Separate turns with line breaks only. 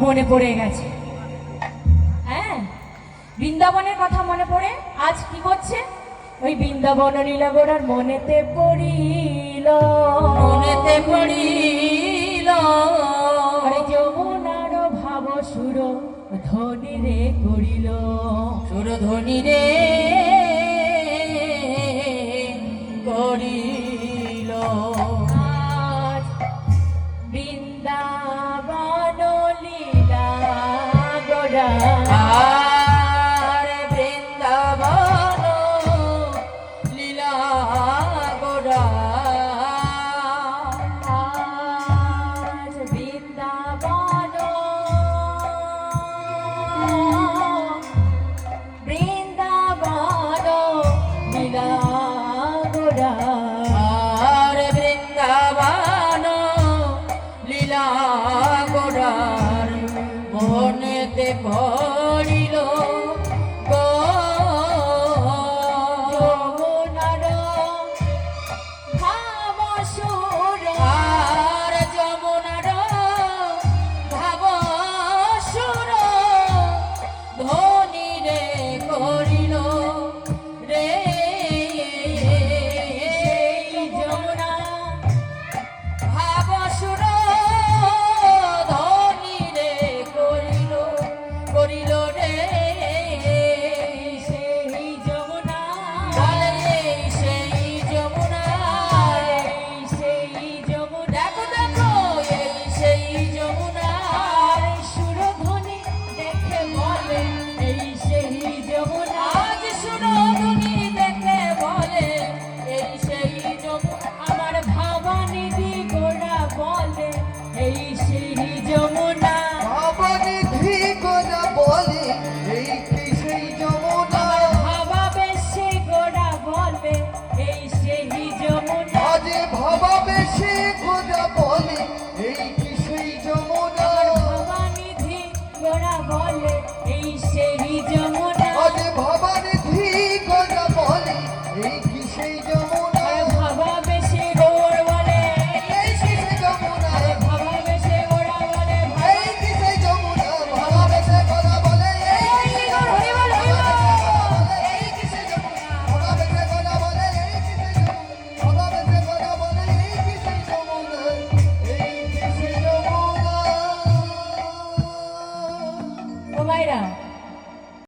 মনে পড়ে গেছে। হ্যাঁ, বৃন্দাবনের কথা মনে পড়ে আজ কি করছে? ওই বৃন্দাবন লীলা গোরার মনেতে পড়িল,
মনেতে পড়িল
আরে যমুনার ভাব সুর ধ্বনি রে করিল,
সুরধ্বনি রে করিল।
আজ বৃন্দাবন লীলা গোরা,
আর বৃন্দাবন লীলা গোরা,
আজ বৃন্দাবন বৃন্দাবন লীলা গোরা,
আর বৃন্দাবন লীলা গোরার মনেতে পড়িল